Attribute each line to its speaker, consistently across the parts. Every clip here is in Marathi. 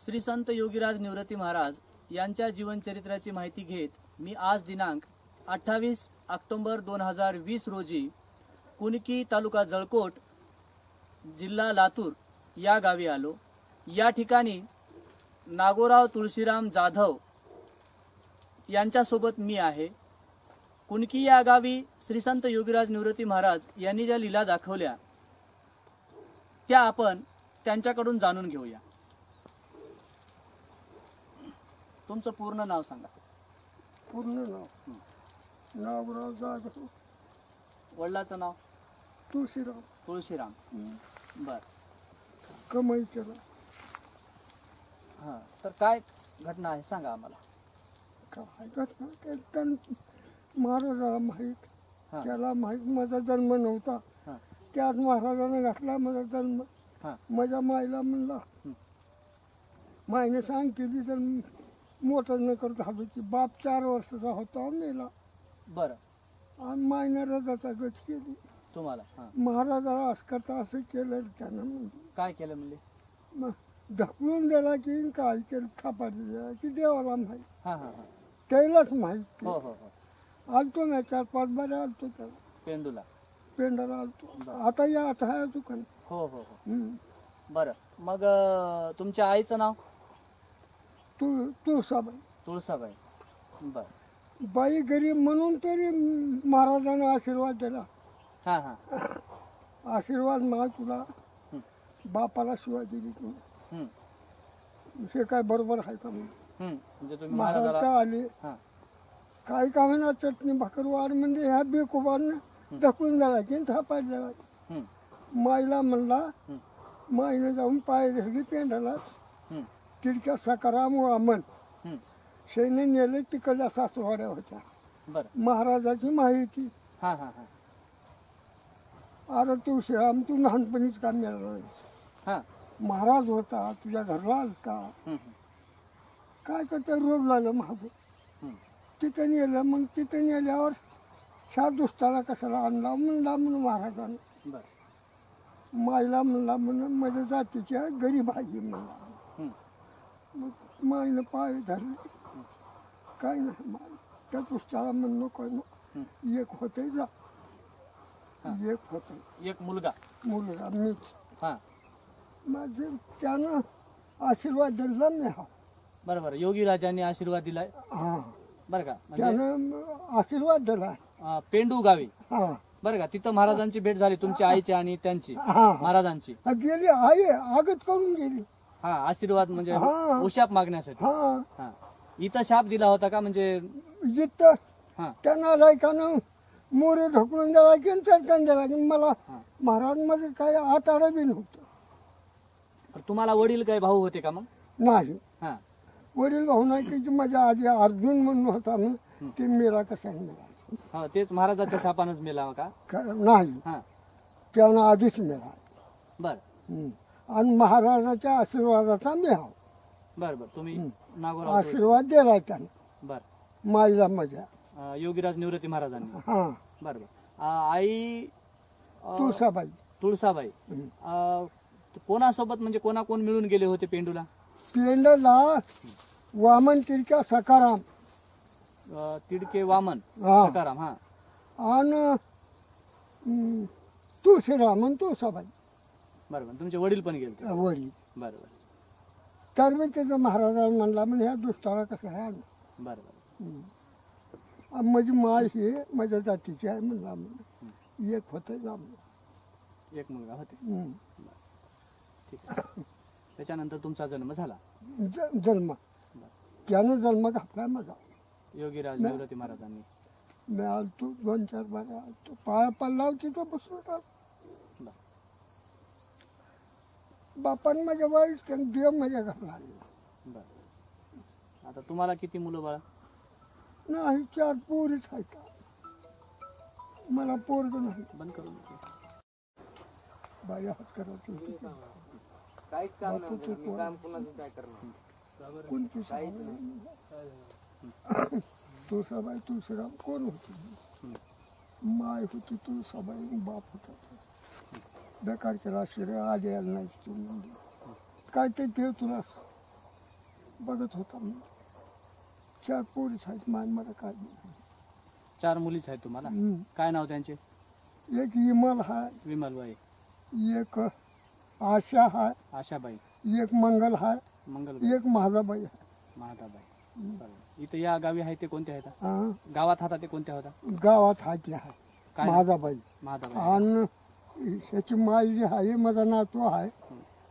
Speaker 1: श्री संत योगीराज निवृत्ती महाराज यांच्या जीवनचरित्राची माहिती घेत मी आज दिनांक 28 ऑक्टोबर 2020 रोजी कुणकी तालुका जळकोट जिल्हा लातूर या गावी आलो। या ठिकाणी नागोराव तुळशीराम जाधव यांच्यासोबत मी आहे। कुणकी या गावी श्री संत योगीराज निवृत्ती महाराज यांनी ज्या लीला दाखवल्या त्या आपण त्यांच्याकडून जाणून घेऊया। तुमचं पूर्ण नाव सांगा।
Speaker 2: पूर्ण नाव नागोराव जाधव,
Speaker 1: वडिलाचं नाव
Speaker 2: तुळशीराम
Speaker 1: तुळशीराम। बर,
Speaker 2: कमाई केला।
Speaker 1: हां, तर काय घटना आहे सांगा आम्हाला।
Speaker 2: काय घटना त्या महाराजाला माहीत,
Speaker 1: हां
Speaker 2: त्याला माहीत माझा जन्म नव्हता।
Speaker 1: हां
Speaker 2: त्याच महाराजाने घातला माझा जन्म।
Speaker 1: हां
Speaker 2: माझ्या माईला म्हणला, माईने सांग केली तर मोठं न करत झालो की बाप 4 वर्षाचा होता मेला।
Speaker 1: बरं,
Speaker 2: आणि माईने रजाचा गट केली
Speaker 1: तुम्हाला हां
Speaker 2: महाराजाला असं करता असं केलं त्यानं। म्हणजे
Speaker 1: काय केलं म्हणले?
Speaker 2: मग ढकलून दिला की काय केलं, थापा दिला की देवाला माहीत,
Speaker 1: हां हां हां,
Speaker 2: त्यालाच माहीत।
Speaker 1: हो हो हो,
Speaker 2: आलतो ना 4-5 बारे आलतो त्याला,
Speaker 1: पेंडूला
Speaker 2: पेंडाला आलतो।
Speaker 1: बरं.
Speaker 2: आता या आता आहे दुकान।
Speaker 1: हो हो हो,
Speaker 2: हम्म.
Speaker 1: बरं। मग तुमच्या आईचं नाव?
Speaker 2: तुळसाबाई।
Speaker 1: तुळसाबाई। बरं,
Speaker 2: बाई गरीब म्हणून तरी महाराजाने आशीर्वाद दिला।
Speaker 1: हां हां,
Speaker 2: आशीर्वाद मा तुला बापाला शिवाय दिली तू, हे काय बरोबर आहे का?
Speaker 1: म्हणजे तुम्ही
Speaker 2: महाराज
Speaker 1: महाराजाला
Speaker 2: आले
Speaker 1: हां
Speaker 2: काही का होईना चटणी भाकर वाढ म्हणजे ह्या बेकुबारनं ढकलून दिला की थापाय दिला। माईला म्हणला, माईने जाऊन पाय धरली पेंडाला, तिरक्या सकाराम वामन शेने नेले तिकडल्या सासरवाड्या होत्या।
Speaker 1: बरं,
Speaker 2: महाराजाची माहिती।
Speaker 1: हां हां हां
Speaker 2: अरे तुळशीराम तू लहानपणीच का मिळाला नाहीस?
Speaker 1: हां,
Speaker 2: महाराज होता तुझ्या घरला आलता, काय करता रोग लागलं महाग। तिथं नेलं, मग तिथं नेल्यावर ह्या दुष्टाला कशाला आणला म्हणला म्हणून महाराजानं।
Speaker 1: बरं,
Speaker 2: माईला म्हणला म्हणून माझ्या जातीची आहे, गरीब आहे म्हणला। मग माईनं पाय धरले, काय नाही माई त्या दुष्टाला म्हण नको एक होते जा, एक होते
Speaker 1: एक मुलगा
Speaker 2: मुलगा मीच।
Speaker 1: हां,
Speaker 2: माझे त्यानं आशीर्वाद दिला नाही हा।
Speaker 1: बरं बरं, योगीराजांनी आशीर्वाद दिलाय
Speaker 2: हां,
Speaker 1: बरं का? म्हणजे
Speaker 2: त्यानं आशीर्वाद दिला।
Speaker 1: पेंडू गावी
Speaker 2: हां
Speaker 1: बरं का, तिथं महाराजांची भेट झाली तुमच्या आईची आणि त्यांची
Speaker 2: हां
Speaker 1: महाराजांची।
Speaker 2: गेली आई आगत करून गेली।
Speaker 1: हा, आशीर्वाद म्हणजे
Speaker 2: हां.
Speaker 1: उशाप मागण्यासाठी।
Speaker 2: हां
Speaker 1: हा, इथं शाप दिला होता का? म्हणजे
Speaker 2: इथं
Speaker 1: हा
Speaker 2: त्यांना लायकानं मोरे ढकलून द्याला की चटकन द्याला की मला
Speaker 1: हां.
Speaker 2: महाराज मध्ये काय आताडा बी नव्हतं।
Speaker 1: तर तुम्हाला वडील काय भाऊ होते का मग?
Speaker 2: नाही,
Speaker 1: हा,
Speaker 2: वडील भाऊ नाही की माझ्या आधी अर्जुन म्हणून होता म्हणून ते मेला कसा मेला
Speaker 1: हा, तेच महाराजाच्या शापानच मेला का?
Speaker 2: नाही,
Speaker 1: हा,
Speaker 2: त्यानं आधीच मेला।
Speaker 1: बर
Speaker 2: आणि महाराजाच्या आशीर्वादाचा मेहाव
Speaker 1: बर बर, तुम्ही नागोराव
Speaker 2: आशीर्वाद दिला त्यानं
Speaker 1: बर,
Speaker 2: माईला माझ्या।
Speaker 1: योगीराज निवृत्ती महाराजांनी।
Speaker 2: हां,
Speaker 1: बर बर, आई
Speaker 2: तुळसाबाई।
Speaker 1: तुळसाबाई कोणासोबत म्हणजे कोण मिळून गेले होते पेंडूला?
Speaker 2: पेंडला वामन तिरक्या सकाराम,
Speaker 1: तिडके वामन
Speaker 2: हा.
Speaker 1: सकाराम। हा,
Speaker 2: आणि तुळशीराम आणि तुळसाबाई
Speaker 1: बरोबर, तुमचे वडील पण गेले?
Speaker 2: वडील।
Speaker 1: बरोबर
Speaker 2: तर मी त्याचं महाराजाला म्हणला म्हणजे ह्या दुष्टाला कसं आहे
Speaker 1: बरोबर,
Speaker 2: माझी माय ही माझ्या जातीची आहे म्हणला, म्हणून एक होतं जा म्हणून।
Speaker 1: एक मुलगा होते। ठीक आहे, त्याच्यानंतर तुमचा जन्म झाला?
Speaker 2: जन्म त्यानं जन्म घातला माझा
Speaker 1: योगीराज निवृत्ती महाराजांनी।
Speaker 2: मी आलतो 2-4 बारा आलतो, पाया पडला होती तर बसलो होता।
Speaker 1: बर,
Speaker 2: बापान माझ्या वाईट देव माझ्या घरला आलेला।
Speaker 1: बर, आता तुम्हाला किती मुलं बाळा?
Speaker 2: नाही, 4 पोरीच आहेत, मला पोरग नाही।
Speaker 1: बंद करून
Speaker 2: बाया हात करत होती
Speaker 1: काहीच काम
Speaker 2: बापू
Speaker 1: नाही,
Speaker 2: तू
Speaker 1: काम कुणाचं काय करणार?
Speaker 2: कोणती तुळसाबाई तुळशीराम कोण होती? माय होती तुळसाबाई, बाप होता बेकार केला शिर आज यायला नाही तू म्हणजे काय ते देव तुला बघत होता मी. 4 पोरीस आहेत मला काय नाही.
Speaker 1: 4 मुलीच आहेत तुम्हाला. काय नाव त्यांचे?
Speaker 2: एक इमल आहे,
Speaker 1: विमलबाई,
Speaker 2: एक आशा आहे,
Speaker 1: आशाबाई,
Speaker 2: एक मंगल आहे,
Speaker 1: मंगलबाई,
Speaker 2: एक महादाबाई आहे.
Speaker 1: महादाबाई. बरं. इथं या गावी आहे ते कोणते आहेत?
Speaker 2: हा,
Speaker 1: गावात होता ते कोणत्या होता?
Speaker 2: गावात आहे ते आहे
Speaker 1: काय नाव?
Speaker 2: महादाबाई.
Speaker 1: महादाबाई.
Speaker 2: आणि ह्याची माय जी आहे माझा नातू आहे,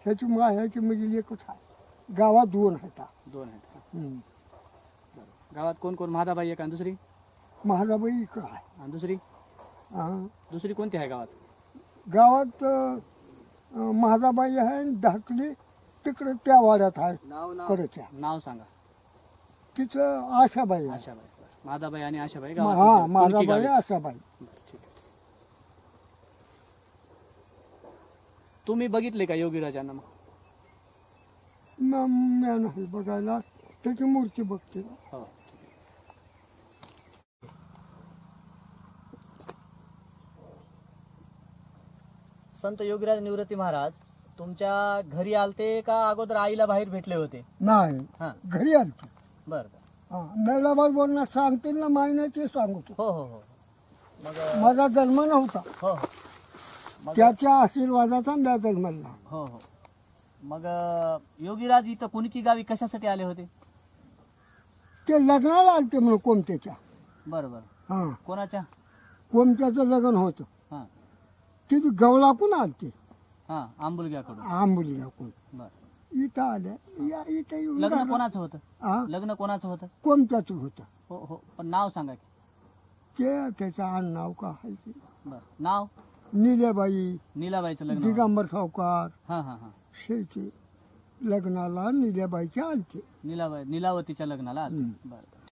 Speaker 2: ह्याची माय ह्याची म्हणजे एकच आहे. गावात 2 आहेत.
Speaker 1: 2 आहेत का? बरं. गावात कोण कोण? महादाबाई एक आणि दुसरी?
Speaker 2: महादाबाई इकडं आहे.
Speaker 1: आणि दुसरी?
Speaker 2: हा.
Speaker 1: दुसरी कोणती आहे गावात?
Speaker 2: गावात महादाबाई आहे, धाकली तिकडे त्या वाड्यात आहे कडेच्या.
Speaker 1: नाव सांगा.
Speaker 2: तिचं आशाबाई आहे.
Speaker 1: आशाबाई. बरं. महादाबाई आणि आशाबाई
Speaker 2: हा,
Speaker 1: गावात.
Speaker 2: महादाबाई आशाबाई.
Speaker 1: ठीक आहे. तुम्ही बघितले का योगीराजांना? मग
Speaker 2: मी नाही बघायला, त्याची मूर्ती बघते.
Speaker 1: हो. संत योगीराज निवृत्ती महाराज तुमच्या घरी आलते का अगोदर आईला बाहेर भेटले होते?
Speaker 2: नाही,
Speaker 1: हा.
Speaker 2: घरी आलती.
Speaker 1: बरं.
Speaker 2: नैलाबाद बोलणार सांगतील ना, माहिती ते सांगतो.
Speaker 1: हो हो हो. मग
Speaker 2: माझा जन्म नव्हता,
Speaker 1: हो हो. मग
Speaker 2: त्याच्या आशीर्वादाचा मी जन्मला.
Speaker 1: हो हो. मग योगीराज इथं कुणकी गावी कशासाठी आले होते?
Speaker 2: ते लग्नाला आलते म्हणून कोमत्याच्या.
Speaker 1: बरं बरं.
Speaker 2: हा,
Speaker 1: कोणाच्या?
Speaker 2: कोमत्याचं लग्न होतं.
Speaker 1: हां
Speaker 2: तिथे गवळाकून आलते,
Speaker 1: हां. आंबुलग्याकडून.
Speaker 2: आंबुलीकडून.
Speaker 1: बरं.
Speaker 2: इथं आल्या, इथं येऊन
Speaker 1: लग्न
Speaker 2: राहिलं.
Speaker 1: कोणाचं होतं?
Speaker 2: हा,
Speaker 1: लग्न कोणाचं होतं?
Speaker 2: कोमत्याचं होतं.
Speaker 1: हो हो. पण नाव सांगा की.
Speaker 2: त्याचं आडनाव का आहे ते?
Speaker 1: बरं. नाव?
Speaker 2: निलेबाई
Speaker 1: नीलाबाईचं लग्न होतं.
Speaker 2: दिगंबर सावकार.
Speaker 1: हां हां हां.
Speaker 2: शेती लग्नाला निलेबाईचे आलते.
Speaker 1: नीलावतीच्या लग्नाला आले. बरं.